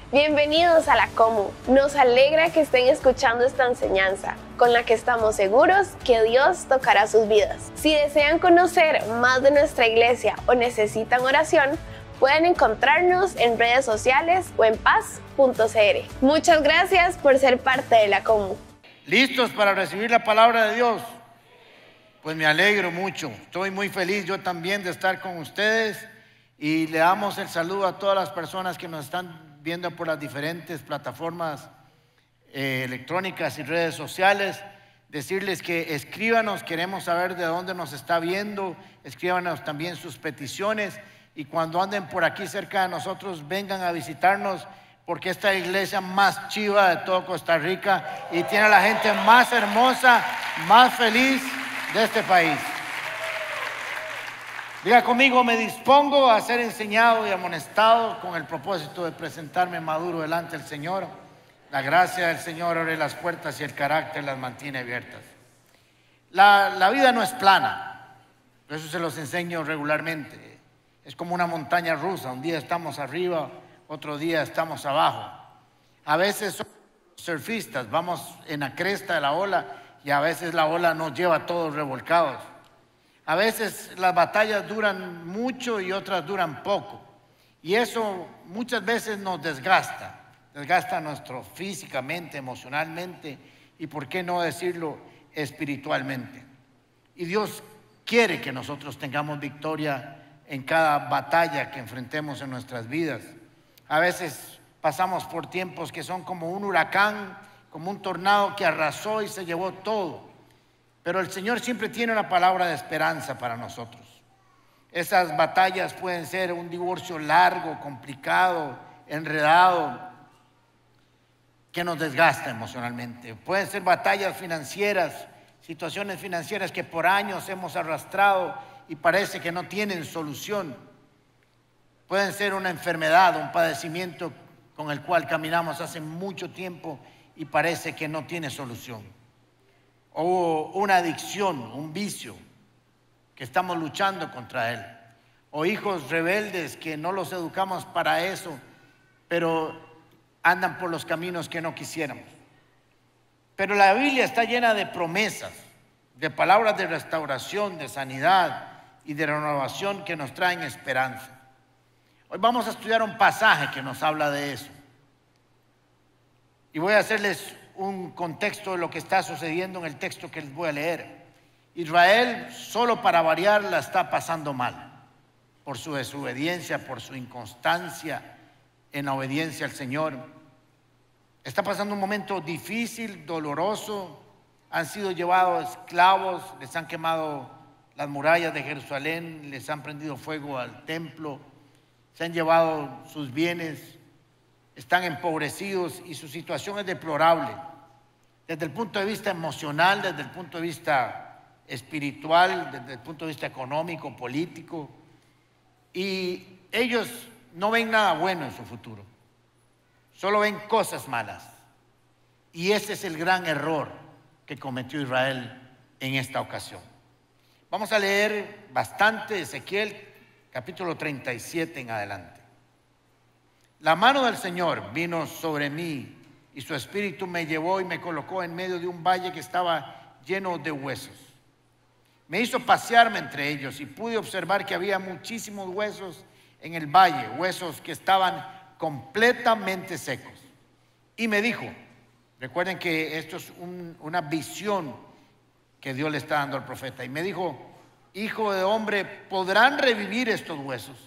Bienvenidos a la Comu. Nos alegra que estén escuchando esta enseñanza, con la que estamos seguros que Dios tocará sus vidas. Si desean conocer más de nuestra iglesia o necesitan oración, pueden encontrarnos en redes sociales o en paz.cr. Muchas gracias por ser parte de la Comu. ¿Listos para recibir la palabra de Dios? Pues me alegro mucho. Estoy muy feliz yo también de estar con ustedes y le damos el saludo a todas las personas que nos están viendo por las diferentes plataformas electrónicas y redes sociales. Decirles que escríbanos, queremos saber de dónde nos está viendo, escríbanos también sus peticiones y cuando anden por aquí cerca de nosotros vengan a visitarnos porque esta es la iglesia más chiva de todo Costa Rica y tiene a la gente más hermosa, más feliz de este país. Diga conmigo, me dispongo a ser enseñado y amonestado con el propósito de presentarme maduro delante del Señor. La gracia del Señor abre las puertas y el carácter las mantiene abiertas. La vida no es plana, eso se los enseño regularmente. Es como una montaña rusa, un día estamos arriba, otro día estamos abajo. A veces somos surfistas, vamos en la cresta de la ola y a veces la ola nos lleva a todos revolcados. A veces las batallas duran mucho y otras duran poco. Y eso muchas veces nos desgasta. Desgasta nuestro físicamente, emocionalmente y, por qué no decirlo, espiritualmente. Y Dios quiere que nosotros tengamos victoria en cada batalla que enfrentemos en nuestras vidas. A veces pasamos por tiempos que son como un huracán, como un tornado que arrasó y se llevó todo. Pero el Señor siempre tiene una palabra de esperanza para nosotros. Esas batallas pueden ser un divorcio largo, complicado, enredado, que nos desgasta emocionalmente. Pueden ser batallas financieras, situaciones financieras que por años hemos arrastrado y parece que no tienen solución. Pueden ser una enfermedad, un padecimiento con el cual caminamos hace mucho tiempo y parece que no tiene solución. O una adicción, un vicio, que estamos luchando contra él. O hijos rebeldes que no los educamos para eso, pero andan por los caminos que no quisiéramos. Pero la Biblia está llena de promesas, de palabras de restauración, de sanidad y de renovación que nos traen esperanza. Hoy vamos a estudiar un pasaje que nos habla de eso. Y voy a hacerles un contexto de lo que está sucediendo en el texto que les voy a leer. Israel, solo para variar, la está pasando mal por su desobediencia, por su inconstancia en la obediencia al Señor. Está pasando un momento difícil, doloroso. Han sido llevados esclavos, les han quemado las murallas de Jerusalén, les han prendido fuego al templo, se han llevado sus bienes, están empobrecidos y su situación es deplorable. Desde el punto de vista emocional, desde el punto de vista espiritual, desde el punto de vista económico, político. Y ellos no ven nada bueno en su futuro. Solo ven cosas malas. Y ese es el gran error que cometió Israel en esta ocasión. Vamos a leer bastante Ezequiel, capítulo 37 en adelante. La mano del Señor vino sobre mí y su espíritu me llevó y me colocó en medio de un valle que estaba lleno de huesos. Me hizo pasearme entre ellos y pude observar que había muchísimos huesos en el valle, huesos que estaban completamente secos. Y me dijo, recuerden que esto es una visión que Dios le está dando al profeta, y me dijo, hijo de hombre, ¿podrán revivir estos huesos?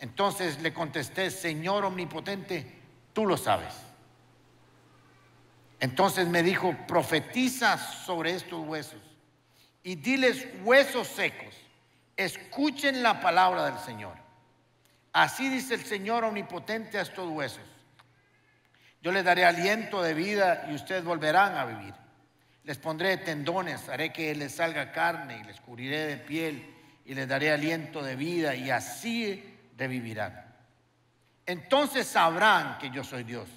Entonces le contesté, Señor omnipotente, tú lo sabes. Entonces me dijo, profetiza sobre estos huesos y diles, huesos secos, escuchen la palabra del Señor. Así dice el Señor omnipotente a estos huesos. Yo les daré aliento de vida y ustedes volverán a vivir. Les pondré tendones, haré que les salga carne y les cubriré de piel y les daré aliento de vida y así revivirán. Entonces sabrán que yo soy Dios.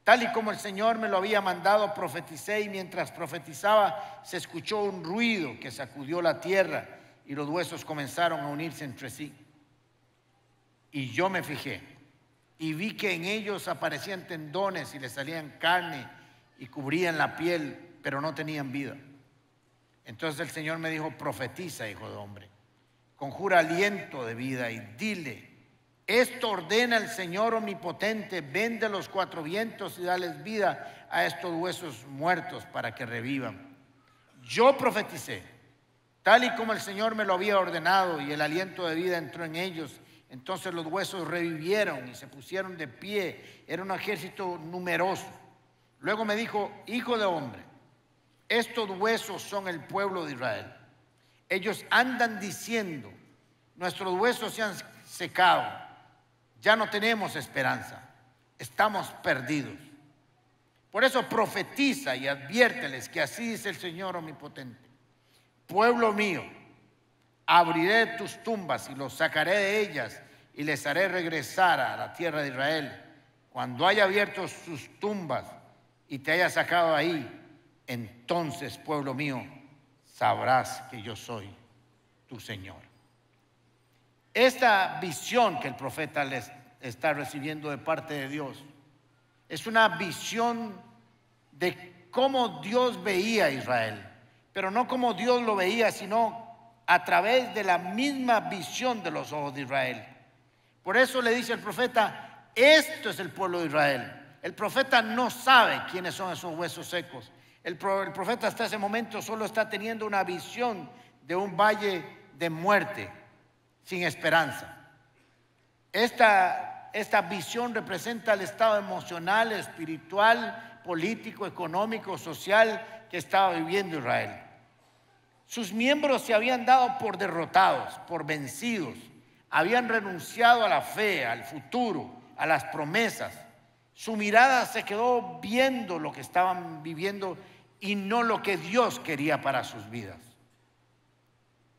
Tal y como el Señor me lo había mandado, profeticé, y mientras profetizaba se escuchó un ruido que sacudió la tierra y los huesos comenzaron a unirse entre sí. Y yo me fijé y vi que en ellos aparecían tendones y les salían carne y cubrían la piel, pero no tenían vida. Entonces el Señor me dijo: profetiza, hijo de hombre, conjura aliento de vida y dile: esto ordena el Señor omnipotente, ven de los cuatro vientos y dales vida a estos huesos muertos para que revivan. Yo profeticé, tal y como el Señor me lo había ordenado, y el aliento de vida entró en ellos. Entonces los huesos revivieron y se pusieron de pie. Era un ejército numeroso. Luego me dijo: hijo de hombre, estos huesos son el pueblo de Israel. Ellos andan diciendo: nuestros huesos se han secado, ya no tenemos esperanza, estamos perdidos. Por eso profetiza y adviérteles que así dice el Señor omnipotente: pueblo mío, abriré tus tumbas y los sacaré de ellas y les haré regresar a la tierra de Israel. Cuando haya abierto sus tumbas y te haya sacado ahí, entonces, pueblo mío, sabrás que yo soy tu Señor. Esta visión que el profeta les está recibiendo de parte de Dios es una visión de cómo Dios veía a Israel, pero no como Dios lo veía, sino a través de la misma visión de los ojos de Israel. Por eso le dice el profeta: esto es el pueblo de Israel. El profeta no sabe quiénes son esos huesos secos. El profeta hasta ese momento solo está teniendo una visión de un valle de muerte sin esperanza. Esta visión representa el estado emocional, espiritual, político, económico, social que estaba viviendo Israel. Sus miembros se habían dado por derrotados, por vencidos. Habían renunciado a la fe, al futuro, a las promesas. Su mirada se quedó viendo lo que estaban viviendo y no lo que Dios quería para sus vidas.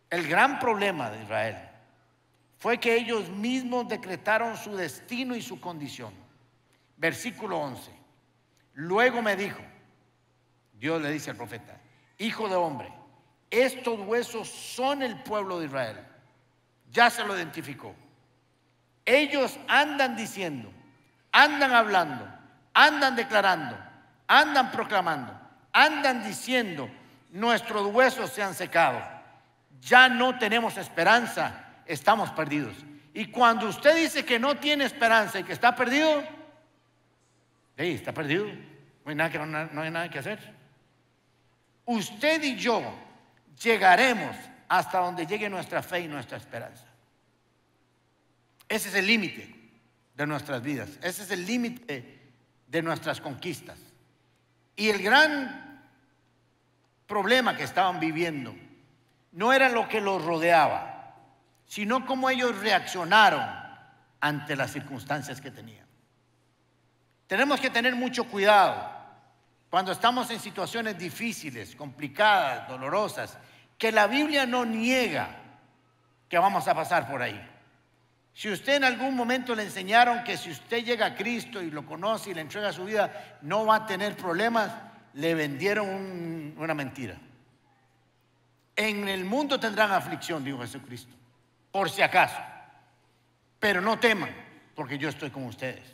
El gran problema de Israel fue que ellos mismos decretaron su destino y su condición. Versículo 11. Luego me dijo, Dios le dice al profeta: hijo de hombre, estos huesos son el pueblo de Israel. Ya se lo identificó. Ellos andan diciendo, andan hablando, andan declarando, andan proclamando, andan diciendo: nuestros huesos se han secado, ya no tenemos esperanza, estamos perdidos. Y cuando usted dice que no tiene esperanza y que está perdido, está perdido, no hay nada que hacer. Usted y yo llegaremos hasta donde llegue nuestra fe y nuestra esperanza. Ese es el límite de nuestras vidas, ese es el límite de nuestras conquistas. Y el gran problema que estaban viviendo no era lo que los rodeaba, sino cómo ellos reaccionaron ante las circunstancias que tenían. Tenemos que tener mucho cuidado cuando estamos en situaciones difíciles, complicadas, dolorosas, que la Biblia no niega que vamos a pasar por ahí. Si usted en algún momento le enseñaron que si usted llega a Cristo y lo conoce y le entrega su vida, no va a tener problemas, le vendieron una mentira. En el mundo tendrán aflicción, dijo Jesucristo, por si acaso. Pero no teman, porque yo estoy con ustedes.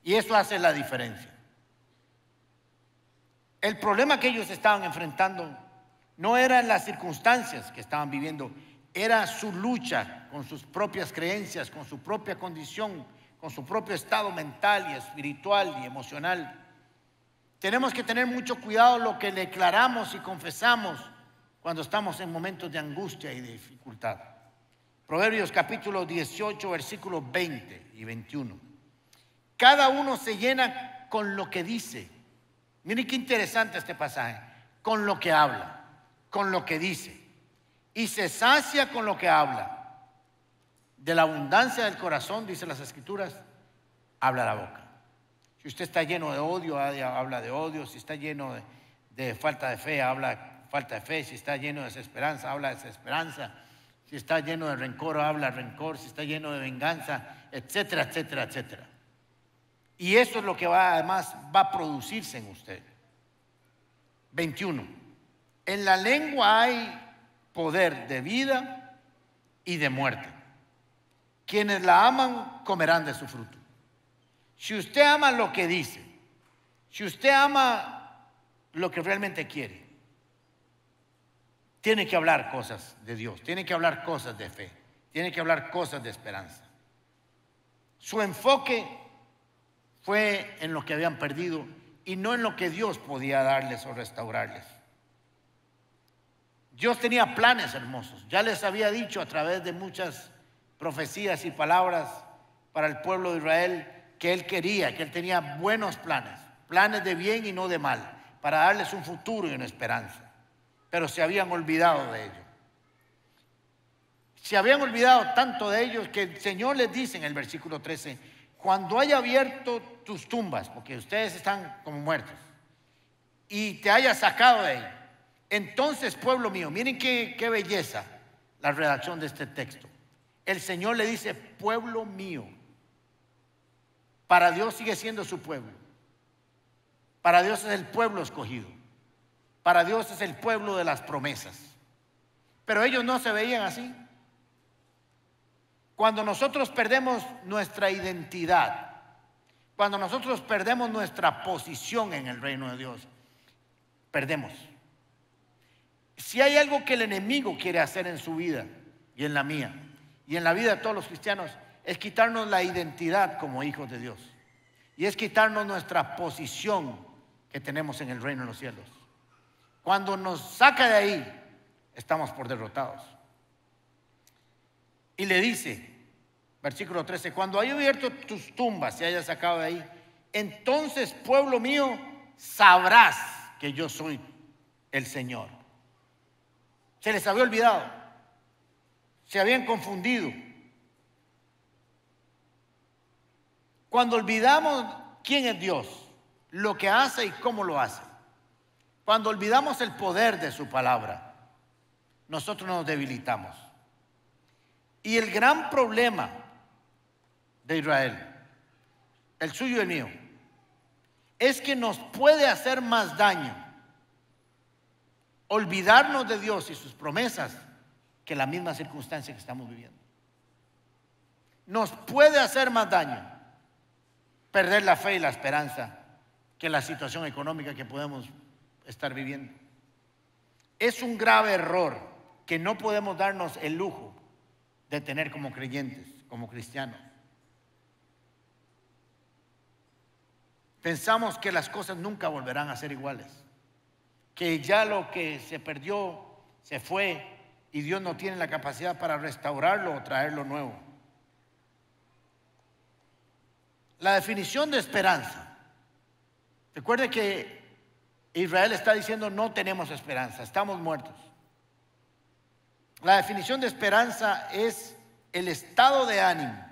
Y eso hace la diferencia. El problema que ellos estaban enfrentando no eran las circunstancias que estaban viviendo, era su lucha con sus propias creencias, con su propia condición, con su propio estado mental y espiritual y emocional. Tenemos que tener mucho cuidado lo que declaramos y confesamos cuando estamos en momentos de angustia y de dificultad. Proverbios capítulo 18, versículos 20 y 21. Cada uno se llena con lo que dice. Miren qué interesante este pasaje. Con lo que habla, con lo que dice. Y se sacia con lo que habla. De la abundancia del corazón, dice las Escrituras, habla la boca. Si usted está lleno de odio, habla de odio. Si está lleno de falta de fe, habla falta de fe. Si está lleno de desesperanza, habla de desesperanza. Si está lleno de rencor, habla rencor. Si está lleno de venganza, etcétera, etcétera, etcétera. Y eso es lo que además va a producirse en usted. 21. En la lengua hay poder de vida y de muerte. Quienes la aman comerán de su fruto. Si usted ama lo que dice, si usted ama lo que realmente quiere, tiene que hablar cosas de Dios, tiene que hablar cosas de fe, tiene que hablar cosas de esperanza. Su enfoque fue en lo que habían perdido y no en lo que Dios podía darles o restaurarles. Dios tenía planes hermosos. Ya les había dicho a través de muchas profecías y palabras para el pueblo de Israel que Él quería, que Él tenía buenos planes, planes de bien y no de mal, para darles un futuro y una esperanza. Pero se habían olvidado de ello. Se habían olvidado tanto de ellos que el Señor les dice en el versículo 13, cuando haya abierto tus tumbas, porque ustedes están como muertos, y te haya sacado de ahí, entonces pueblo mío, miren qué belleza la redacción de este texto. El Señor le dice pueblo mío. Para Dios sigue siendo su pueblo. Para Dios es el pueblo escogido. Para Dios es el pueblo de las promesas. Pero ellos no se veían así. Cuando nosotros perdemos nuestra identidad, cuando nosotros perdemos nuestra posición en el reino de Dios, perdemos. Si hay algo que el enemigo quiere hacer en su vida y en la mía y en la vida de todos los cristianos, es quitarnos la identidad como hijos de Dios. Y es quitarnos nuestra posición que tenemos en el reino de los cielos. Cuando nos saca de ahí, estamos por derrotados. Y le dice, versículo 13, cuando haya abierto tus tumbas y hayas sacado de ahí, entonces pueblo mío, sabrás que yo soy el Señor. Se les había olvidado, se habían confundido. Cuando olvidamos quién es Dios, lo que hace y cómo lo hace, cuando olvidamos el poder de su palabra, nosotros nos debilitamos. Y el gran problema de Israel, el suyo y el mío, es que nos puede hacer más daño olvidarnos de Dios y sus promesas que la misma circunstancia que estamos viviendo. Nos puede hacer más daño perder la fe y la esperanza que la situación económica que podemos estar viviendo. Es un grave error que no podemos darnos el lujo de tener como creyentes, como cristianos. Pensamos que las cosas nunca volverán a ser iguales, que ya lo que se perdió se fue y Dios no tiene la capacidad para restaurarlo o traerlo nuevo. La definición de esperanza. Recuerde que Israel está diciendo no tenemos esperanza, estamos muertos. La definición de esperanza es el estado de ánimo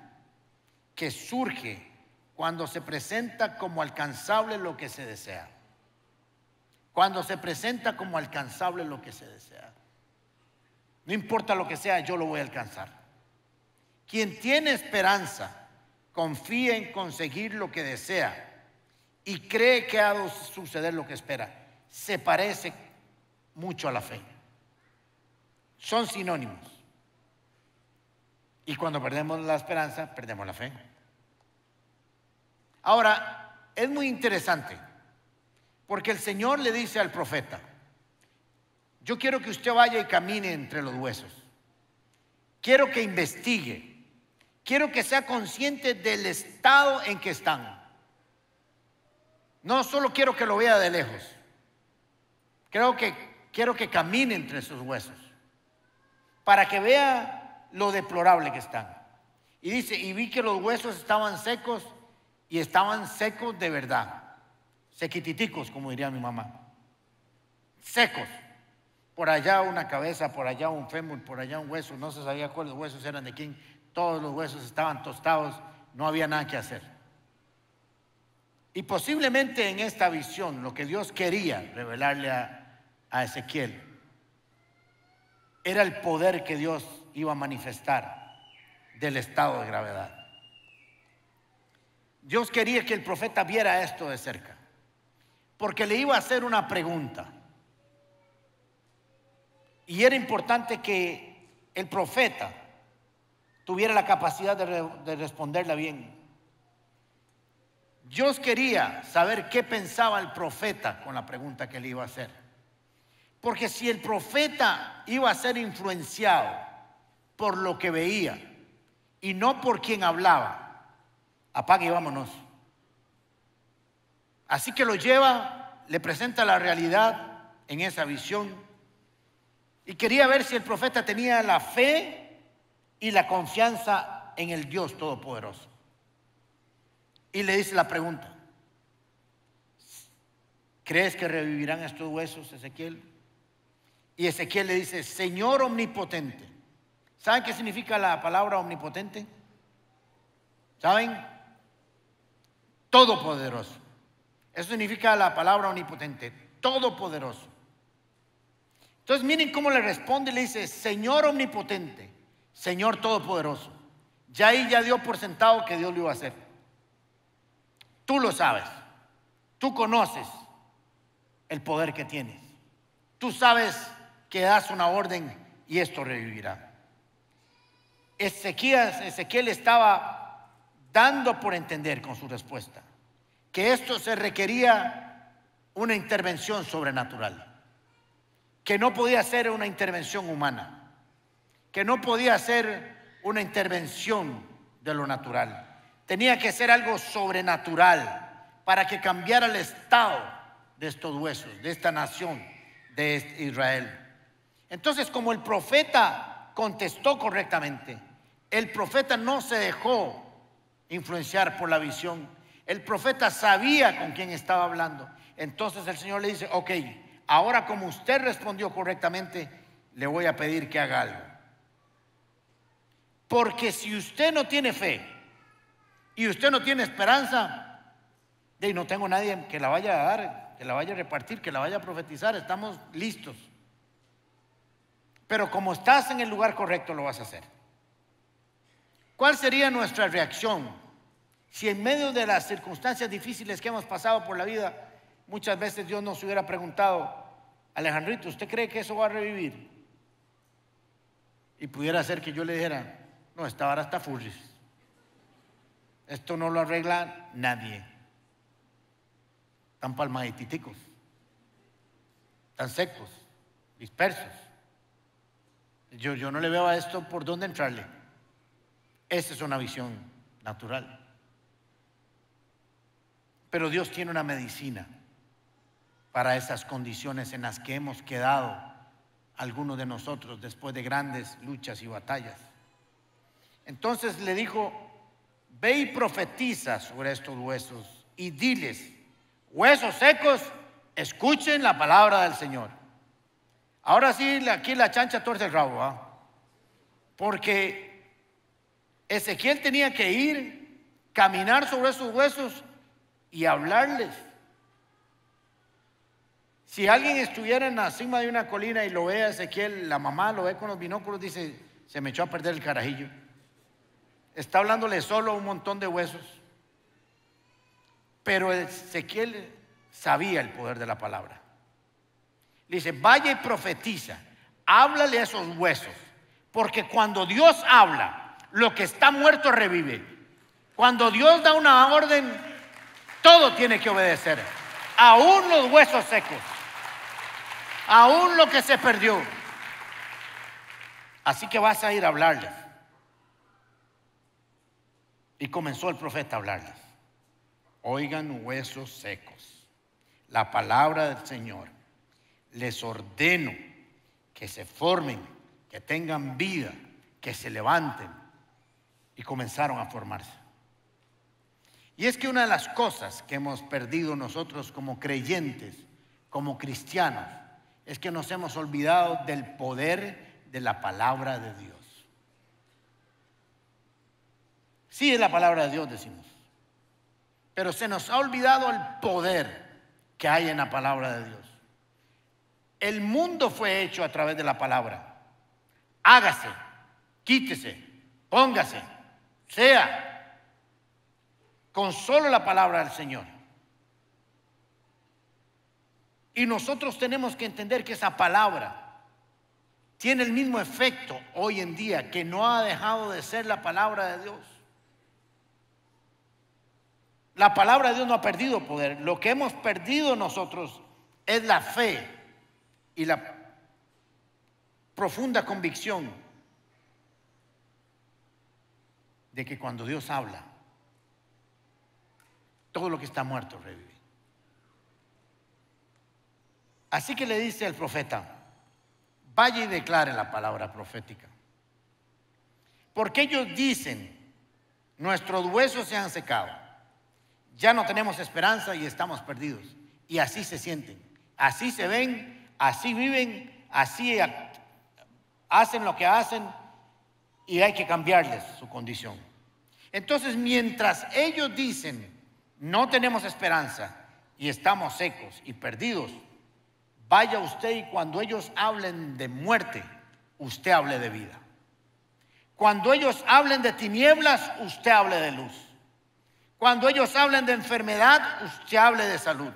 que surge cuando se presenta como alcanzable lo que se desea. Cuando se presenta como alcanzable lo que se desea. No importa lo que sea, yo lo voy a alcanzar. Quien tiene esperanza confía en conseguir lo que desea y cree que ha de suceder lo que espera. Se parece mucho a la fe. Son sinónimos. Y cuando perdemos la esperanza, perdemos la fe. Ahora, es muy interesante, porque el Señor le dice al profeta, yo quiero que usted vaya y camine entre los huesos. Quiero que investigue. Quiero que sea consciente del estado en que están. No solo quiero que lo vea de lejos. Quiero que camine entre esos huesos para que vea lo deplorable que están. Y dice, y vi que los huesos estaban secos y estaban secos de verdad. Sequititicos, como diría mi mamá. Secos. Por allá una cabeza, por allá un fémur, por allá un hueso. No se sabía cuáles huesos eran de quién. Todos los huesos estaban tostados, no había nada que hacer. Y posiblemente en esta visión lo que Dios quería revelarle a Ezequiel era el poder que Dios iba a manifestar del estado de gravedad. Dios quería que el profeta viera esto de cerca, porque le iba a hacer una pregunta. Y era importante que el profeta tuviera la capacidad de responderla bien. Dios quería saber qué pensaba el profeta con la pregunta que le iba a hacer. Porque si el profeta iba a ser influenciado por lo que veía y no por quien hablaba, apague y vámonos. Así que lo lleva, le presenta la realidad en esa visión y quería ver si el profeta tenía la fe y la confianza en el Dios Todopoderoso. Y le dice la pregunta: ¿crees que revivirán estos huesos, Ezequiel? Y Ezequiel le dice: Señor omnipotente. ¿Saben qué significa la palabra omnipotente? ¿Saben? Todopoderoso. Eso significa la palabra omnipotente, todopoderoso. Entonces miren cómo le responde y le dice: Señor omnipotente, Señor todopoderoso. Ya ahí ya dio por sentado que Dios lo iba a hacer. Tú lo sabes, tú conoces el poder que tienes. Tú sabes que das una orden y esto revivirá. Ezequiel estaba dando por entender con su respuesta que esto se requería una intervención sobrenatural, que no podía ser una intervención humana, que no podía ser una intervención de lo natural. Tenía que ser algo sobrenatural para que cambiara el estado de estos huesos, de esta nación de Israel. Entonces, como el profeta contestó correctamente, el profeta no se dejó influenciar por la visión. El profeta sabía con quién estaba hablando. Entonces el Señor le dice: ok, ahora como usted respondió correctamente, le voy a pedir que haga algo. Porque si usted no tiene fe y usted no tiene esperanza, y no tengo nadie que la vaya a dar, que la vaya a repartir, que la vaya a profetizar, estamos listos. Pero como estás en el lugar correcto, lo vas a hacer. ¿Cuál sería nuestra reacción si en medio de las circunstancias difíciles que hemos pasado por la vida, muchas veces Dios nos hubiera preguntado: Alejandrito, ¿usted cree que eso va a revivir? Y pudiera ser que yo le dijera: no, esta vara está furris. Esto no lo arregla nadie. Tan palmaditicos, tan secos, dispersos. Yo no le veo a esto por dónde entrarle. Esa es una visión natural. Pero Dios tiene una medicina para esas condiciones en las que hemos quedado algunos de nosotros después de grandes luchas y batallas. Entonces le dijo: ve y profetiza sobre estos huesos y diles: huesos secos, escuchen la palabra del Señor. Ahora sí, aquí la chancha tuerce el rabo, ¿eh? Porque Ezequiel tenía que ir, caminar sobre esos huesos y hablarles. Si alguien estuviera en la cima de una colina y lo ve a Ezequiel, la mamá lo ve con los binóculos, dice: se me echó a perder el carajillo. Está hablándole solo a un montón de huesos. Pero Ezequiel sabía el poder de la palabra. Le dice: vaya y profetiza, háblale a esos huesos, porque cuando Dios habla, lo que está muerto revive. Cuando Dios da una orden, todo tiene que obedecer, aún los huesos secos, aún lo que se perdió. Así que vas a ir a hablarles. Y comenzó el profeta a hablarles: oigan, huesos secos, la palabra del Señor. Les ordeno que se formen, que tengan vida, que se levanten. Y comenzaron a formarse. Y es que una de las cosas que hemos perdido nosotros como creyentes, como cristianos, es que nos hemos olvidado del poder de la palabra de Dios. Sí, es la palabra de Dios, decimos, pero se nos ha olvidado el poder que hay en la palabra de Dios. El mundo fue hecho a través de la palabra. Hágase, quítese, póngase, sea, con solo la palabra del Señor. Y nosotros tenemos que entender que esa palabra tiene el mismo efecto hoy en día, que no ha dejado de ser la palabra de Dios. La palabra de Dios no ha perdido poder. Lo que hemos perdido nosotros es la fe y la profunda convicción de que cuando Dios habla, todo lo que está muerto revive. Así que le dice al profeta: vaya y declare la palabra profética. Porque ellos dicen: nuestros huesos se han secado, ya no tenemos esperanza y estamos perdidos. Y así se sienten, así se ven, así viven, así hacen lo que hacen, y hay que cambiarles su condición. Entonces, mientras ellos dicen: no tenemos esperanza y estamos secos y perdidos, vaya usted y cuando ellos hablen de muerte, usted hable de vida. Cuando ellos hablen de tinieblas, usted hable de luz. Cuando ellos hablen de enfermedad, usted hable de salud.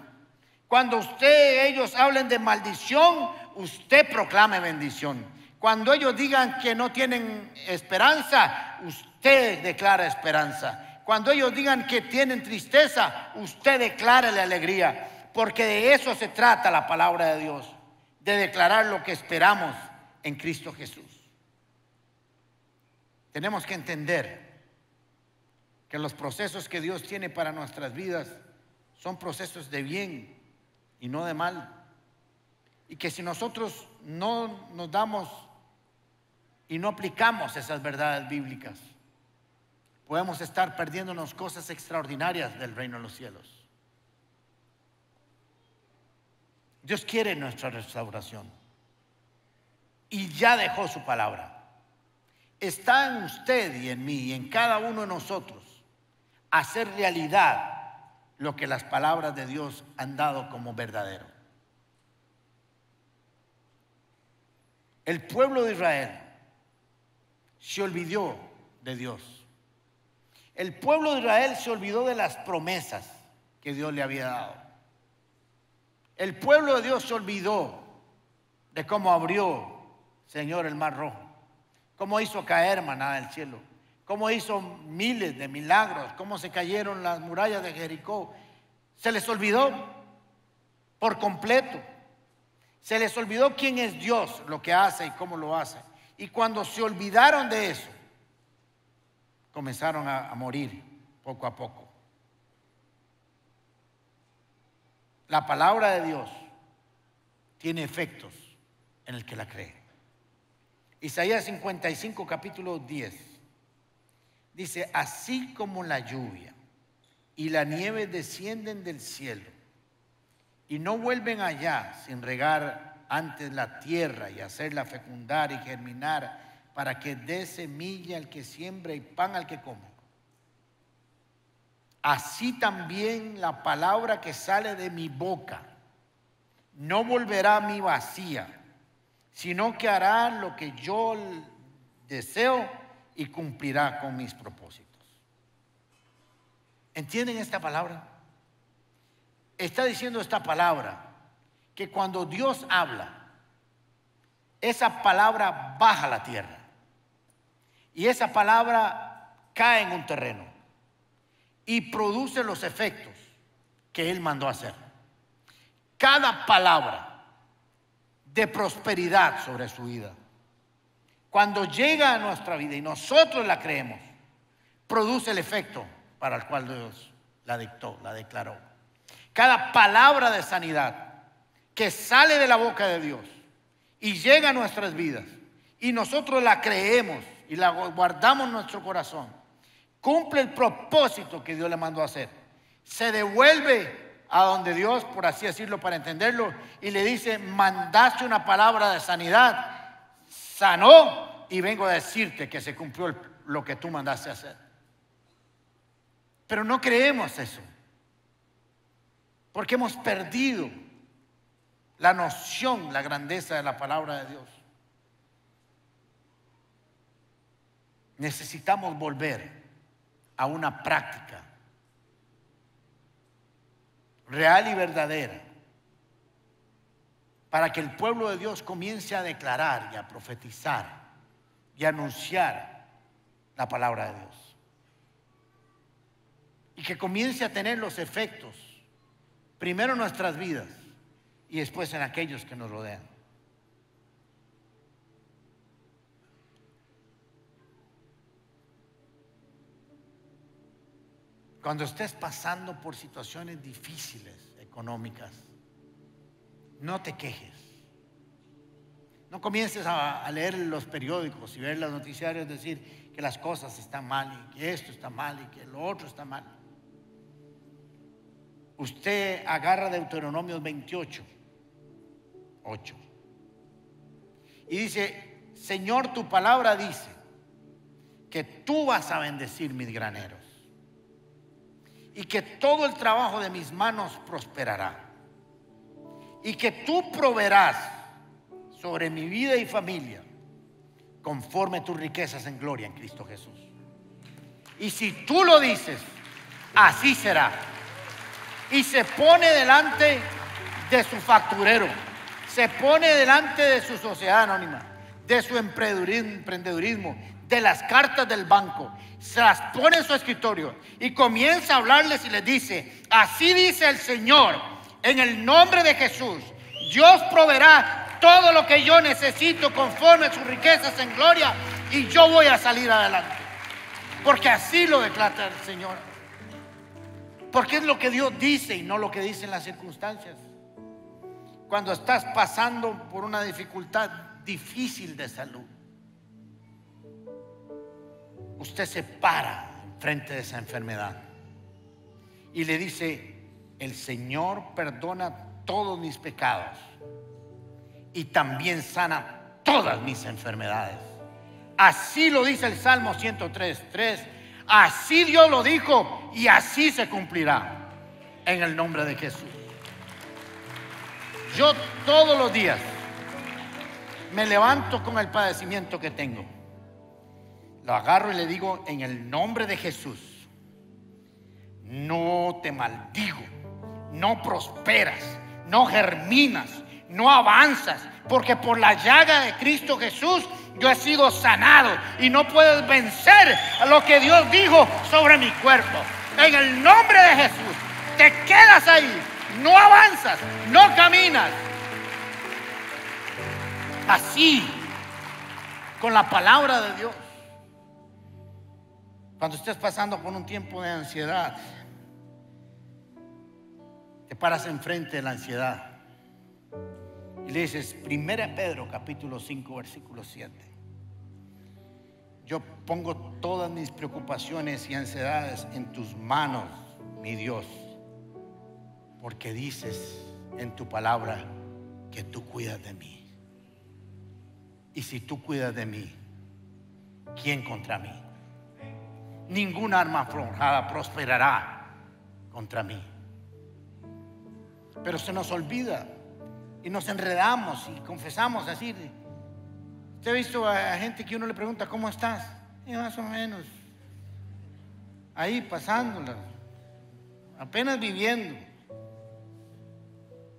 Cuando ellos hablen de maldición, usted proclame bendición. Cuando ellos digan que no tienen esperanza, usted declara esperanza. Cuando ellos digan que tienen tristeza, usted declara la alegría. Porque de eso se trata la palabra de Dios, de declarar lo que esperamos en Cristo Jesús. Tenemos que entender que los procesos que Dios tiene para nuestras vidas son procesos de bien y no de mal. Y que si nosotros no nos damos y no aplicamos esas verdades bíblicas, podemos estar perdiéndonos cosas extraordinarias del reino de los cielos. Dios quiere nuestra restauración y ya dejó su palabra. Está en usted y en mí y en cada uno de nosotros hacer realidad lo que las palabras de Dios han dado como verdadero. El pueblo de Israel se olvidó de Dios. El pueblo de Israel se olvidó de las promesas que Dios le había dado. El pueblo de Dios se olvidó de cómo abrió, Señor, el mar rojo, cómo hizo caer maná del cielo, cómo hizo miles de milagros, cómo se cayeron las murallas de Jericó. Se les olvidó por completo. Se les olvidó quién es Dios, lo que hace y cómo lo hace. Y cuando se olvidaron de eso, comenzaron a morir poco a poco. La palabra de Dios tiene efectos en el que la cree. Isaías 55, capítulo 10, dice: así como la lluvia y la nieve descienden del cielo y no vuelven allá sin regar antes la tierra y hacerla fecundar y germinar para que dé semilla al que siembra y pan al que come, así también la palabra que sale de mi boca no volverá a mí vacía, sino que hará lo que yo deseo y cumplirá con mis propósitos. ¿Entienden esta palabra? Está diciendo esta palabra que cuando Dios habla, esa palabra baja a la tierra y esa palabra cae en un terreno y produce los efectos que Él mandó hacer. Cada palabra de prosperidad sobre su vida, cuando llega a nuestra vida y nosotros la creemos, produce el efecto para el cual Dios la dictó, la declaró. Cada palabra de sanidad que sale de la boca de Dios y llega a nuestras vidas y nosotros la creemos y la guardamos en nuestro corazón, cumple el propósito que Dios le mandó a hacer. Se devuelve a donde Dios, por así decirlo, para entenderlo, y le dice: mandaste una palabra de sanidad, sanó, y vengo a decirte que se cumplió lo que tú mandaste hacer. Pero no creemos eso, porque hemos perdido la noción, la grandeza de la palabra de Dios. Necesitamos volver a una práctica real y verdadera para que el pueblo de Dios comience a declarar y a profetizar y a anunciar la palabra de Dios. y que comience a tener los efectos, primero en nuestras vidas y después en aquellos que nos rodean. Cuando estés pasando por situaciones difíciles económicas, no te quejes. No comiences a leer los periódicos y ver los noticiarios, decir que las cosas están mal y que esto está mal y que lo otro está mal. Usted agarra Deuteronomios 28, 8 y dice: Señor, tu palabra dice que tú vas a bendecir mis graneros y que todo el trabajo de mis manos prosperará y que tú proveerás sobre mi vida y familia conforme tus riquezas en gloria en Cristo Jesús. Y si tú lo dices, así será. Y se pone delante de su facturero, se pone delante de su sociedad anónima, de su emprendedurismo, de las cartas del banco, se las pone en su escritorio y comienza a hablarles y les dice: así dice el Señor, en el nombre de Jesús, Dios proveerá todo lo que yo necesito conforme a sus riquezas en gloria, y yo voy a salir adelante, porque así lo declara el Señor, porque es lo que Dios dice y no lo que dicen las circunstancias. Cuando estás pasando por una dificultad difícil de salud, usted se para enfrente de esa enfermedad y le dice: el Señor perdona todos mis pecados y también sana todas mis enfermedades. Así lo dice el Salmo 103:3. Así Dios lo dijo y así se cumplirá en el nombre de Jesús. Yo todos los días me levanto con el padecimiento que tengo, lo agarro y le digo: en el nombre de Jesús, no te maldigo, no prosperas, no germinas, no avanzas, porque por la llaga de Cristo Jesús yo he sido sanado y no puedes vencer a lo que Dios dijo sobre mi cuerpo. En el nombre de Jesús, te quedas ahí, no avanzas, no caminas. Así, con la palabra de Dios. Cuando estés pasando por un tiempo de ansiedad, te paras enfrente de la ansiedad y le dices: 1 Pedro capítulo 5 versículo 7. Yo pongo todas mis preocupaciones y ansiedades en tus manos, mi Dios, porque dices en tu palabra que tú cuidas de mí. Y si tú cuidas de mí, ¿quién contra mí? Ninguna arma forjada prosperará contra mí. Pero se nos olvida y nos enredamos y confesamos así. ¿Usted ha visto a gente que uno le pregunta: ¿cómo estás? Y más o menos, ahí pasándola, apenas viviendo.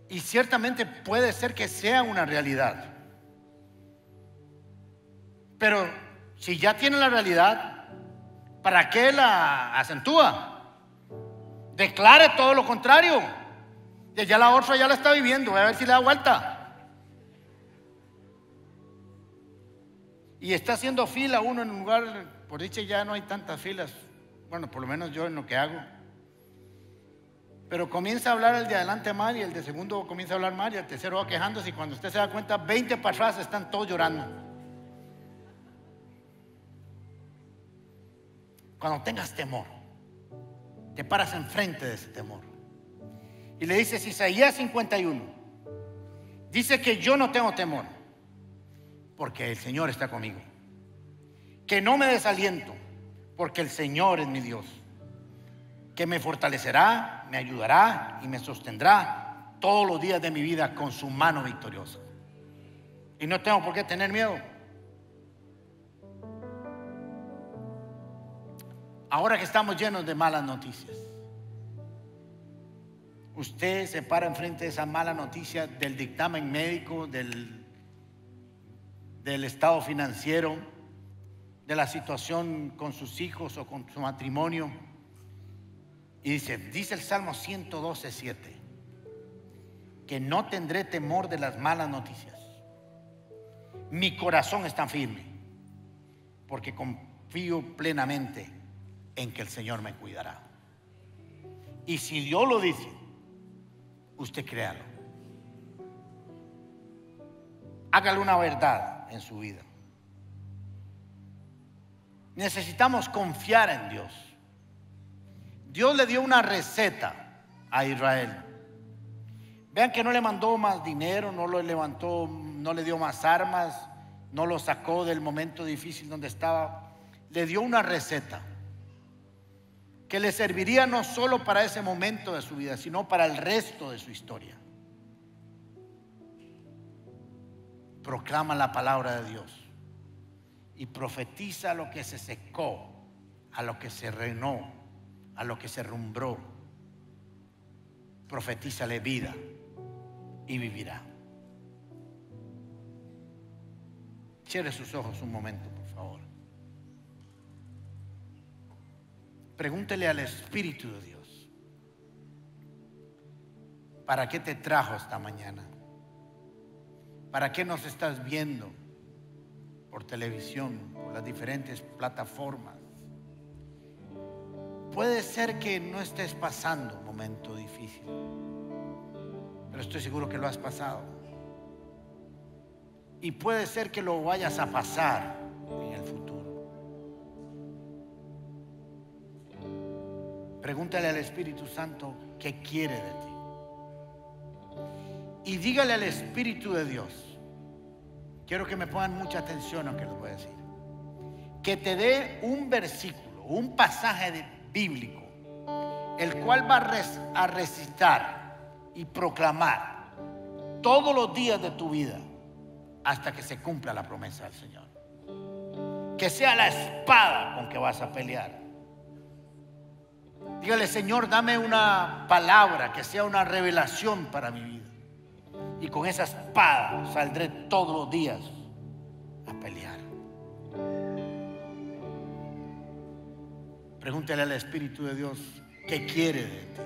Y ciertamente puede ser que sea una realidad, pero si ya tiene la realidad, ¿para qué la acentúa? Declare todo lo contrario. Y ya la otra ya la está viviendo, voy a ver si le da vuelta. Y está haciendo fila uno en un lugar, por dicha ya no hay tantas filas, bueno, por lo menos yo en lo que hago. Pero comienza a hablar el de adelante mal y el de segundo comienza a hablar mal y el tercero va quejándose, y cuando usted se da cuenta, 20 para atrás están todos llorando. Cuando tengas temor, te paras enfrente de ese temor y le dices: Isaías 51 dice que yo no tengo temor porque el Señor está conmigo, que no me desaliento porque el Señor es mi Dios, que me fortalecerá, me ayudará y me sostendrá todos los días de mi vida con su mano victoriosa, y no tengo por qué tener miedo. Ahora que estamos llenos de malas noticias, usted se para enfrente de esa mala noticia del dictamen médico, del estado financiero, de la situación con sus hijos o con su matrimonio, Y dice el Salmo 112:7, que no tendré temor de las malas noticias. Mi corazón está firme, porque confío plenamente en que el Señor me cuidará. Y si Dios lo dice, usted créalo. Hágale una verdad en su vida. Necesitamos confiar en Dios. Dios le dio una receta a Israel. Vean que no le mandó más dinero, no lo levantó, no le dio más armas, no lo sacó del momento difícil donde estaba. Le dio una receta que le serviría no solo para ese momento de su vida, sino para el resto de su historia. Proclama la palabra de Dios y profetiza a lo que se secó, a lo que se renó, a lo que se rumbró. Profetízale vida y vivirá. Cierre sus ojos un momento, por favor. Pregúntele al Espíritu de Dios: ¿para qué te trajo esta mañana? ¿Para qué nos estás viendo por televisión, por las diferentes plataformas? Puede ser que no estés pasando un momento difícil, pero estoy seguro que lo has pasado. Y puede ser que lo vayas a pasar en el futuro. Pregúntale al Espíritu Santo qué quiere de ti. Y dígale al Espíritu de Dios, quiero que me pongan mucha atención a lo que les voy a decir, que te dé un versículo, un pasaje bíblico, el cual va a recitar y proclamar todos los días de tu vida hasta que se cumpla la promesa del Señor. Que sea la espada con que vas a pelear. Dígale: Señor, dame una palabra que sea una revelación para mi vida, y con esa espada saldré todos los días a pelear. Pregúntale al Espíritu de Dios qué quiere de ti.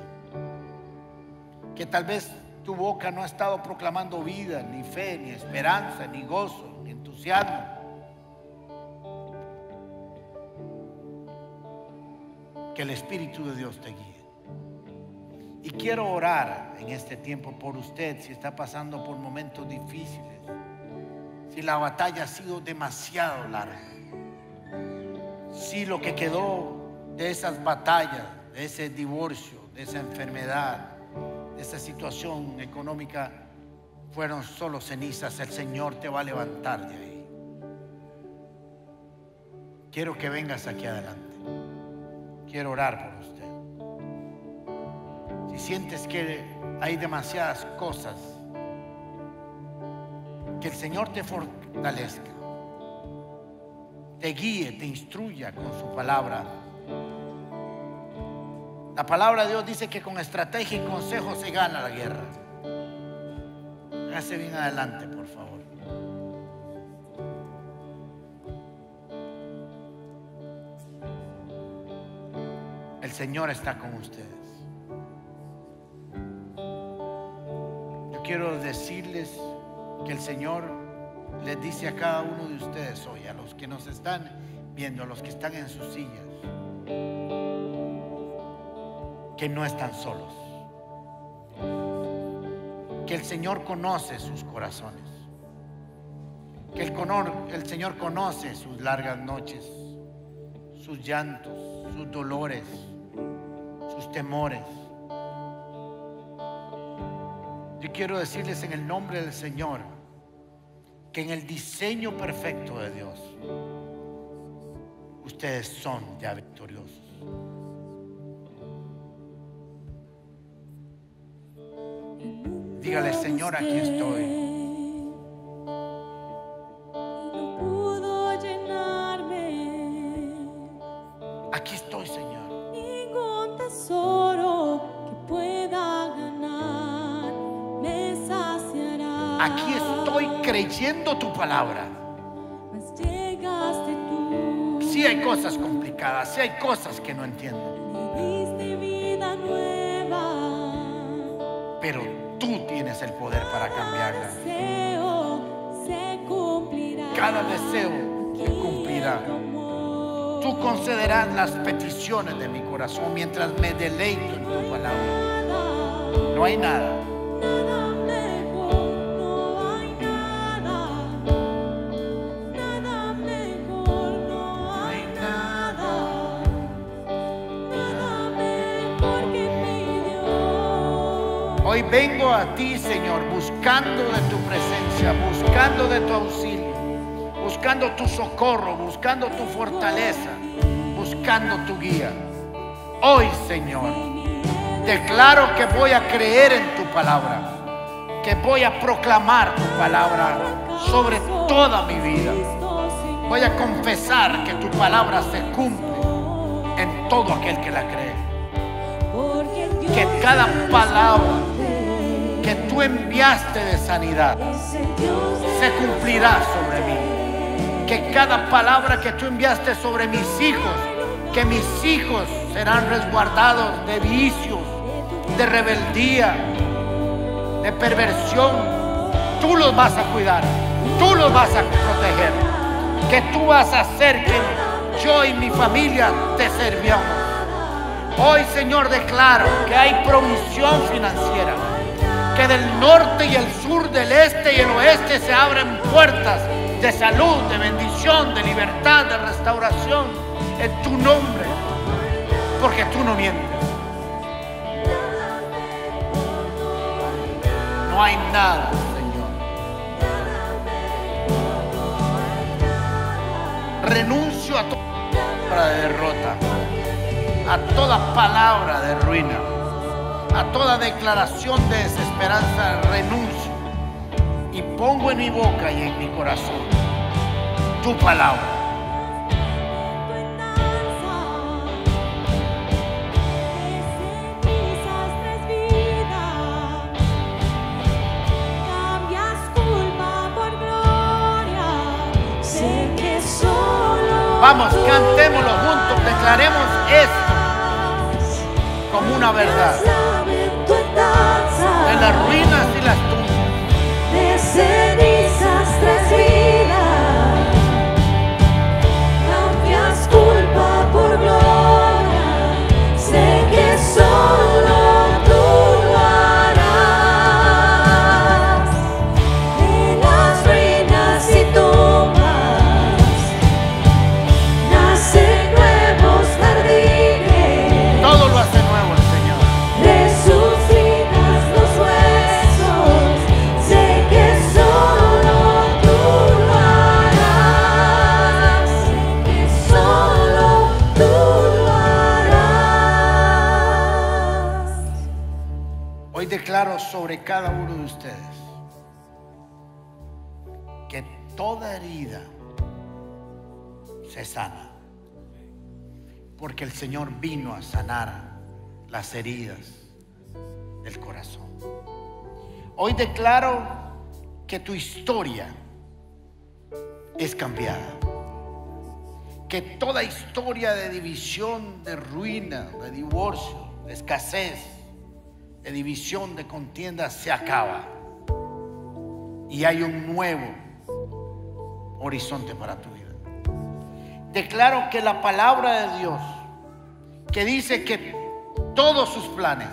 Que tal vez tu boca no ha estado proclamando vida, ni fe, ni esperanza, ni gozo, ni entusiasmo. Que el Espíritu de Dios te guíe. Y quiero orar en este tiempo por usted, si está pasando por momentos difíciles, si la batalla ha sido demasiado larga, si lo que quedó de esas batallas, de ese divorcio, de esa enfermedad, de esa situación económica fueron solo cenizas, el Señor te va a levantar de ahí. Quiero que vengas aquí adelante. Quiero orar por usted. Si sientes que hay demasiadas cosas, que el Señor te fortalezca, te guíe, te instruya con su palabra. La palabra de Dios dice que con estrategia y consejo se gana la guerra. Hágase bien adelante, por favor. El Señor está con ustedes. Yo quiero decirles que el Señor les dice a cada uno de ustedes hoy, a los que nos están viendo, a los que están en sus sillas, que no están solos, que el Señor conoce sus corazones, que el Señor conoce sus largas noches, sus llantos, sus dolores, sus temores. Yo quiero decirles en el nombre del Señor que en el diseño perfecto de Dios ustedes son ya victoriosos. Dígale: Señor, aquí estoy. No pudo llenarme. Aquí estoy, Señor. Ningún tesoro que pueda ganar me saciará. Aquí estoy creyendo tu palabra. Mas llegaste tú. Sí hay cosas complicadas, sí hay cosas que no entiendo. Me diste vida pero tú tienes el poder para cambiarla. deseo se cumplirá. Cada deseo se cumplirá. Tú concederás las peticiones de mi corazón mientras me deleito en tu palabra. No hay nada. Nada mejor, no hay nada. Nada mejor, no hay nada. Nada mejor que mi Dios. Hoy vengo a ti, Señor, buscando de tu presencia, buscando de tu auxilio, buscando tu socorro, buscando tu fortaleza, buscando tu guía. Hoy, Señor, declaro que voy a creer en tu palabra, que voy a proclamar tu palabra sobre toda mi vida. Voy a confesar que tu palabra se cumple en todo aquel que la cree. Que cada palabra que tú enviaste de sanidad se cumplirá sobre mí. Que cada palabra que tú enviaste sobre mis hijos, que mis hijos serán resguardados de vicios, de rebeldía, de perversión. Tú los vas a cuidar, tú los vas a proteger. Que tú vas a hacer que yo y mi familia te servamos. Hoy, Señor, declaro que hay provisión financiera, que del norte y el sur, del este y el oeste se abren puertas de salud, de bendición, de libertad, de restauración en tu nombre, porque tú no mientes. No hay nada, Señor. Renuncio a toda palabra de derrota, a toda palabra de ruina, a toda declaración de desesperanza. Renuncio y pongo en mi boca y en mi corazón tu palabra. Vamos, cantémoslo juntos, declaremos esto como una verdad. De las ruinas y las tumbas, de cenizas tras vida, cambias culpa por gloria. Sé que solo tú lo harás. De las ruinas y tumbas nacen nuevos jardines. todo lo hace nuevo el Señor. Resucitas los huesos, sé que solo tú lo harás, sé que solo tú lo harás. Hoy declaro sobre cada uno de ustedes que toda herida se sana, porque el Señor vino a sanar las heridas del corazón. Hoy declaro que tu historia es cambiada, que toda historia de división, de ruina, de divorcio, de escasez, de división, de contienda se acaba y hay un nuevo horizonte para tu vida. Declaro que la palabra de Dios, que dice que todos sus planes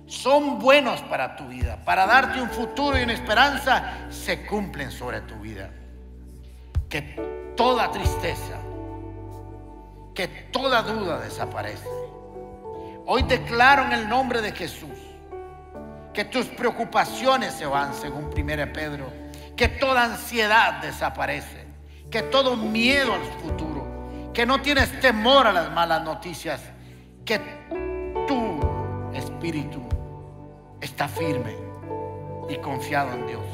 son buenos para tu vida, para darte un futuro y una esperanza, se cumplen sobre tu vida. Que toda tristeza, que toda duda desaparece. Hoy declaro en el nombre de Jesús que tus preocupaciones se van, según 1 Pedro, que toda ansiedad desaparece, que todo miedo al futuro, que no tienes temor a las malas noticias, que tu espíritu está firme y confiado en Dios.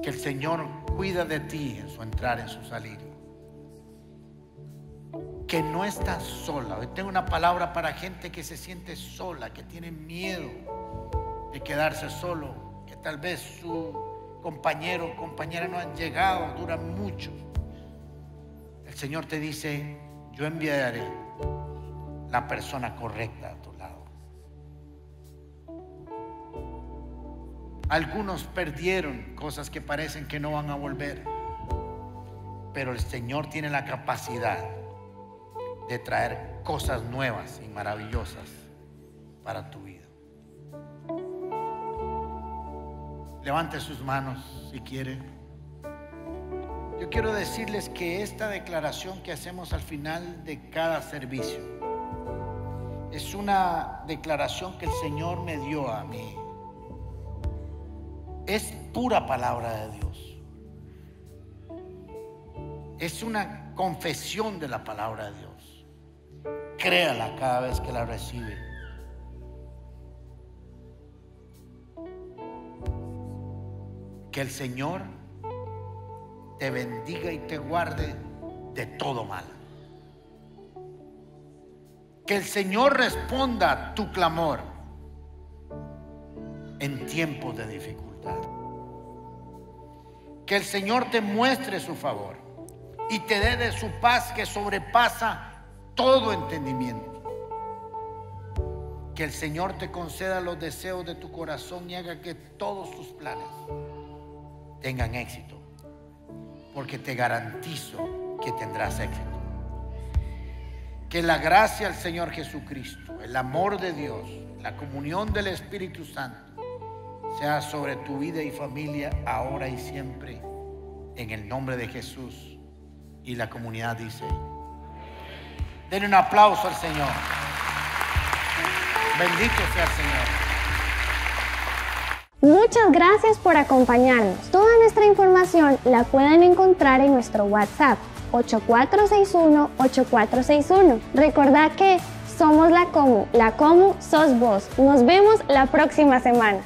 Que el Señor cuida de ti en su entrar, en su salir. Que no estás sola. Hoy tengo una palabra para gente que se siente sola, que tiene miedo de quedarse solo, que tal vez su compañero o compañera no han llegado, duran mucho. El Señor te dice: yo enviaré la persona correcta a tu lado. Algunos perdieron cosas que parecen que no van a volver, pero el Señor tiene la capacidad de traer cosas nuevas y maravillosas para tu vida. Levante sus manos si quiere. Yo quiero decirles que esta declaración que hacemos al final de cada servicio es una declaración que el Señor me dio a mí. Es pura palabra de Dios. Es una confesión de la palabra de Dios. Créala cada vez que la recibe. Que el Señor te bendiga y te guarde de todo mal. Que el Señor responda a tu clamor en tiempos de dificultad. Que el Señor te muestre su favor y te dé de su paz que sobrepasa todo entendimiento. Que el Señor te conceda los deseos de tu corazón y haga que todos tus planes tengan éxito, porque te garantizo que tendrás éxito. Que la gracia del Señor Jesucristo, el amor de Dios, la comunión del Espíritu Santo sea sobre tu vida y familia ahora y siempre, en el nombre de Jesús. Y la comunidad dice: denle un aplauso al Señor. Bendito sea el Señor. Muchas gracias por acompañarnos. Toda nuestra información la pueden encontrar en nuestro WhatsApp 8461-8461. Recordad que somos la Comu sos vos. Nos vemos la próxima semana.